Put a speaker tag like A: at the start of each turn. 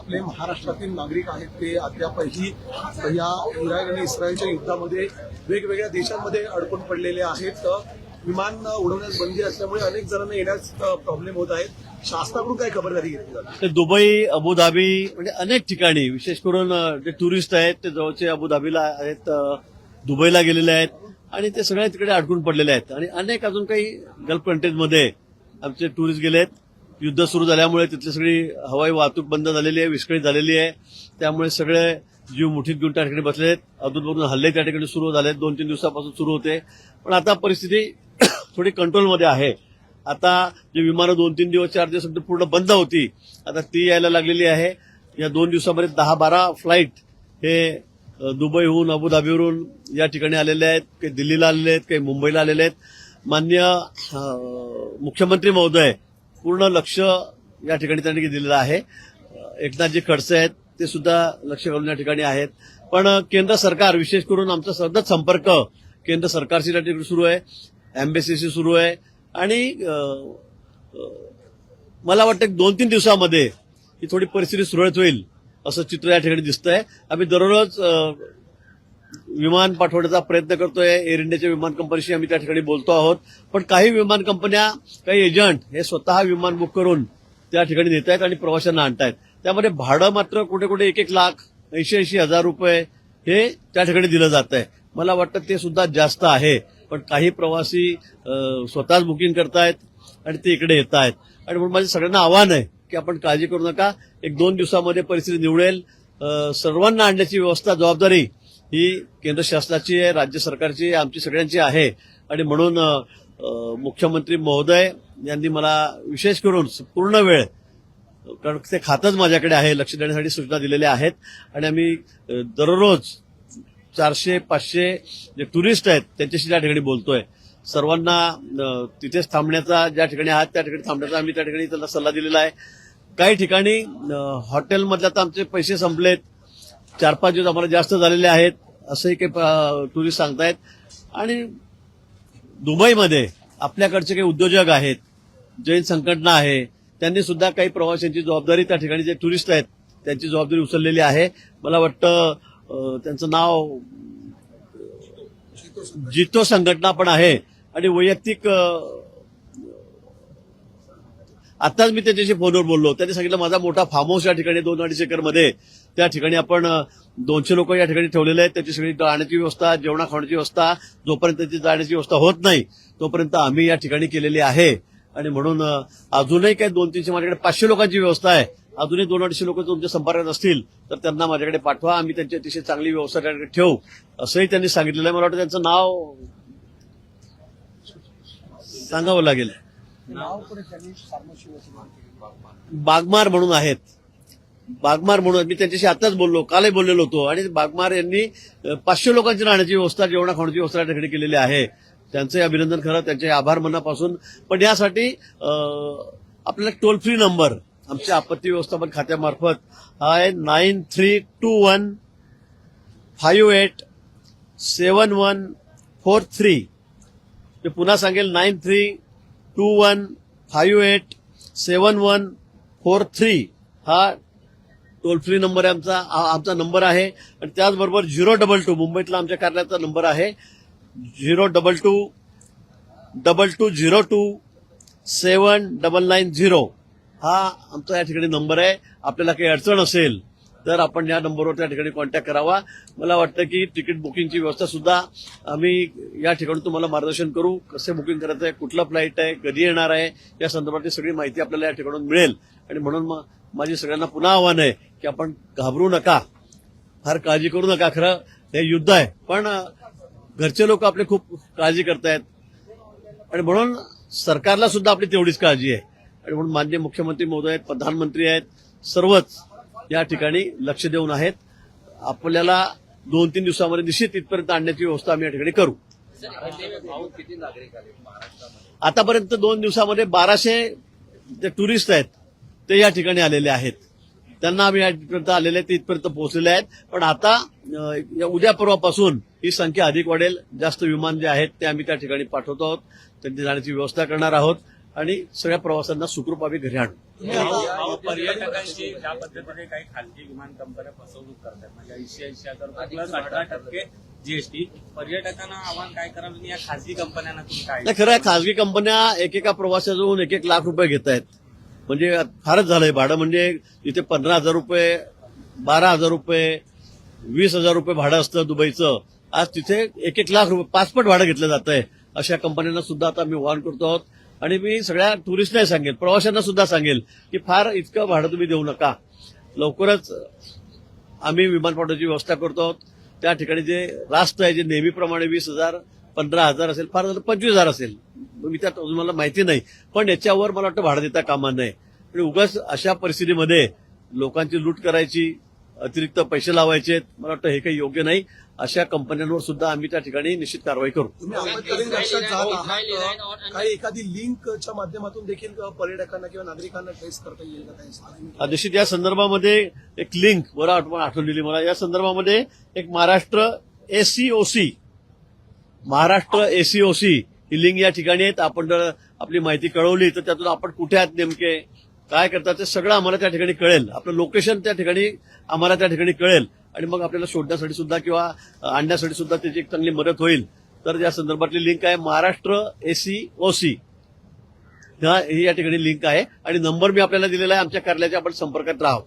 A: आपले महाराष्ट्रातील नागरिक आहेत ते अद्यापही या इराण आणि इस्रायलच्या युद्धामध्ये वेगवेगळ्या देशांमध्ये अडकून पडलेले आहेत. विमान उडवण्यास बंदी असल्यामुळे अनेक जणांना येण्यास प्रॉब्लेम होत आहेत. शासनाकडून काय खबरदारी घेतली जाते?
B: दुबई, अबुधाबी म्हणजे अनेक ठिकाणी विशेष करून जे टुरिस्ट आहेत ते जवळचे अबुधाबीला आहेत, दुबईला गेलेले आहेत आणि ते सगळे तिकडे अडकून पडलेले आहेत. आणि अनेक अजून काही गल्फ कंट्रीजमध्ये आमचे टुरिस्ट गेले आहेत. युद्ध सुरू झाल्यामुळे तिथली सगळी हवाई वाहतूक बंद झालेली आहे, विस्कळीत झालेली आहे. त्यामुळे सगळे जीव मुठीत घेऊन त्या ठिकाणी बसले आहेत. अधूनमधून हल्ले त्या ठिकाणी सुरू झाले, 2-3 दिवसापासून सुरू होते. पण आता परिस्थिती थोडी कंट्रोलमध्ये आहे. आता जे विमानं 2-3 दिवस 4 दिवस पूर्ण बंद होती, आता ती यायला लागलेली आहे. या 2 दिवसामध्ये 10-12 फ्लाईट हे दुबईहून, अबुधाबीवरून या ठिकाणी आलेले आहेत. काही दिल्लीला आलेले आहेत, काही मुंबईला आलेले आहेत. माननीय मुख्यमंत्री महोदय पूर्ण लक्ष या ठिकाणी त्यांनी दिलेलं आहे. एकनाथजी खडसे आहेत ते सुद्धा लक्ष घालून या ठिकाणी आहेत. पण केंद्र सरकार विशेष करून आमचा सतत संपर्क केंद्र सरकारशी या ठिकाणी सुरू आहे, एम्बेसीशी सुरू आहे. आणि मला वाटतं 2-3 दिवसामध्ये ही थोडी परिस्थिती सुरळीत होईल असं चित्र या ठिकाणी दिसतंय. आम्ही दररोज विमान पाठवण्याचा प्रयत्न करतोय. एअर इंडियाच्या विमान कंपनीशी आम्ही त्या ठिकाणी बोलतो आहोत. पण काही विमान कंपन्या, काही एजंट हे स्वतः विमान बुक करून त्या ठिकाणी नेत आहेत आणि प्रवाशांना आणतायत. त्यामध्ये भाडं मात्र कुठे कुठे 1-1 लाख 80-80 हजार रुपये हे त्या ठिकाणी दिलं जात आहे. मला वाटतं ते सुद्धा जास्त आहे. पण काही प्रवासी स्वतःच बुकिंग करतायत आणि ते इकडे येत आहेत. आणि म्हणून माझं सगळ्यांना आव्हान आहे की आपण काळजी करू नका. 1-2 दिवसामध्ये परिस्थिती निवळेल. सर्वांना आणण्याची व्यवस्था, जबाबदारी ही केंद्र शासनाची आहे, राज्य सरकारची आहे, आमची सगळ्यांची आहे. आणि म्हणून मुख्यमंत्री महोदय यांनी मला विशेष करून पूर्ण वेळ, कारण ते खातंच माझ्याकडे आहे, लक्ष देण्यासाठी सूचना दिलेल्या आहेत. आणि आम्ही दररोज 400-500 जे टुरिस्ट आहेत त्यांच्याशी त्या ठिकाणी बोलतोय. सर्वांना तिथेच थांबण्याचा, ज्या ठिकाणी आहात त्या ठिकाणी थांबण्याचा आम्ही त्या ठिकाणी त्यांना सल्ला दिलेला आहे. काही ठिकाणी हॉटेलमधल्या तर आमचे पैसे संपलेत, 4-5 दिवस आम्हाला जास्त झालेले आहेत असंही काही टुरिस्ट सांगतायत. आणि दुबईमध्ये आपल्याकडचे काही उद्योजक आहेत, जैन संघटना आहे, त्यांनी सुद्धा काही प्रवाशांची जबाबदारी, त्या ठिकाणी जे टुरिस्ट आहेत त्यांची जबाबदारी उचललेली आहे. मला वाटतं त्यांचं नाव जितो संघटना पण आहे. आणि वैयक्तिक आताच मी त्याच्याशी फोनवर बोललो. त्यांनी सांगितलं माझा मोठा फार्म हाऊस या ठिकाणी 2-2.5 एकरमध्ये, त्या ठिकाणी आपण 200 लोक या ठिकाणी ठेवलेले आहेत. त्याची सगळी राहण्याची व्यवस्था, जेवणा खाण्याची व्यवस्था, जोपर्यंत त्याची जाण्याची व्यवस्था होत नाही तोपर्यंत आम्ही या ठिकाणी केलेली आहे. आणि म्हणून अजूनही काही 200-300 माझ्याकडे 500 लोकांची व्यवस्था आहे. अजूनही 200-250 लोक तुमच्या संपर्कात असतील तर त्यांना माझ्याकडे पाठवा, आम्ही त्यांची अतिशय चांगली व्यवस्था त्याकडे ठेवू असंही त्यांनी सांगितलेलं आहे. मला वाटतं त्यांचं नाव सांगावं लागेल. बागमार म्हणून आहेत. बागमार म्हणून मी त्यांच्याशी आताच बोललो, कालही बोललेलो होतो. आणि बागमार यांनी 500 लोकांची राहण्याची व्यवस्था, जेवणा खाण्याची व्यवस्था त्या ठिकाणी केलेली आहे. त्यांचंही अभिनंदन करत, त्यांचे आभार मनापासून. पण यासाठी आपल्याला टोल फ्री नंबर आमच्या आपत्ती व्यवस्थापन खात्यामार्फत हा आहे 9321587143. मी पुन्हा सांगेल 9321587143 हा टोल फ्री नंबर आहे आमचा नंबर आहे. आणि त्याचबरोबर 022 मुंबईतला आमच्या कार्यालयाचा नंबर आहे 022-2202-7990 हा आमचा या ठिकाणी नंबर आहे. आपल्याला काही अडचण असेल तर आपण या नंबरवर त्या ठिकाणी कॉन्टॅक्ट करावा. मला वाटतं की तिकीट बुकिंगची व्यवस्था सुद्धा आम्ही या ठिकाणी तुम्हाला मार्गदर्शन करू. कसे बुकिंग करायचं आहे, कुठला फ्लाईट आहे, कधी येणार आहे, या संदर्भातली सगळी माहिती आपल्याला या ठिकाणून मिळेल. आणि म्हणून माझी सगळ्यांना पुन्हा आव्हान आहे की आपण घाबरू नका, फार काळजी करू नका. खरं हे युद्ध आहे, पण घरचे लोक आपले खूप काळजी करतायत आणि म्हणून सरकारला सुद्धा आपली तेवढीच काळजी आहे. आणि म्हणून माननीय मुख्यमंत्री महोदय आहेत, प्रधानमंत्री आहेत, सर्वच या ठिकाणी लक्ष देऊन आहेत. आपल्याला 2-3 दिवसामध्ये निश्चित इथपर्यंत आणण्याची व्यवस्था आम्ही या ठिकाणी करू. आतापर्यंत 2 दिवसामध्ये 1200 जे टुरिस्ट आहेत ते या ठिकाणी आलेले आहेत. त्यांना आम्ही यापर्यंत आलेले ते इथपर्यंत पोहोचलेले आहेत. पण आता उद्या परवापासून ही संख्या अधिक वाढेल. जास्त विमान जे आहेत ते आम्ही त्या ठिकाणी पाठवतो आहोत, त्यांची जाण्याची व्यवस्था करणार आहोत. आणि सगळ्या प्रवाशांना सुखरूप आम्ही घरी आणू.
C: पर्यटकांची ज्या पद्धतीने काही खाजगी विमान कंपन्या फसवणूक करतात म्हणजे 80,000 प्लस 18% जीएसटी, पर्यटकांना आव्हान काय करावं आणि या खाजगी कंपन्यांना तुम्ही काय?
B: नाही, खरं आहे, खासगी कंपन्या एकेका प्रवाशाजवळून 1-1 लाख रुपये घेत आहेत. म्हणजे फारच झालंय भाडं. म्हणजे इथे 15,000 रुपये, 12,000 रुपये, 20,000 रुपये भाडं असतं दुबईचं. आज तिथे 1-1 लाख रुपये, 5 पट भाडं घेतलं जात आहे. अशा कंपन्यांना सुद्धा आता मी आवाहन करतो आहोत. आणि मी सगळ्या टुरिस्टना सांगेल, प्रवाशांना सुद्धा सांगेल की फार इतकं भाडं तुम्ही देऊ नका. लवकरच आम्ही विमानतळाची व्यवस्था करतो आहोत. त्या ठिकाणी जे रास्त आहे, जे नेहमीप्रमाणे 20,000, 15,000 असेल, फार झालं 25,000 असेल. मी त्यात अजून मला माहिती नाही, पण याच्यावर मला वाटतं भाडं देता कामा नये. आणि उगाच अशा परिस्थितीमध्ये लोकांची लूट करायची, अतिरिक्त पैसे लावायचे, मला वाटतं हे काही योग्य नाही. अशा कंपन्यांवर सुद्धा आम्ही त्या ठिकाणी निश्चित कारवाई करू.
A: तुम्ही आपत्कालीन रक्षक जात आहात, काही एखादी लिंकच्या माध्यमातून देखील पर्यटकांना किंवा नागरिकांना ट्रेस करता येईल का काही?
B: निश्चित या संदर्भामध्ये एक लिंक बरं आठवलेली मला. या संदर्भामध्ये एक महाराष्ट्र एसीओसी ही लिंक या ठिकाणी आहेत. आपण जर आपली माहिती कळवली तर त्यातून आपण कुठे आहात, नेमके काय करतात, ते सगळं आम्हाला त्या ठिकाणी कळेल. आपलं लोकेशन त्या ठिकाणी आम्हाला त्या ठिकाणी कळेल आणि मग आपल्याला शोधण्यासाठी सुद्धा किंवा आणण्यासाठी सुद्धा त्याची एक चांगली मदत होईल. तर या संदर्भातली लिंक आहे महाराष्ट्र एसीओसी, ही या ठिकाणी लिंक आहे. आणि नंबर मी आपल्याला दिलेला आहे. आमच्या कार्यालयाच्या आपण संपर्कात राहावं.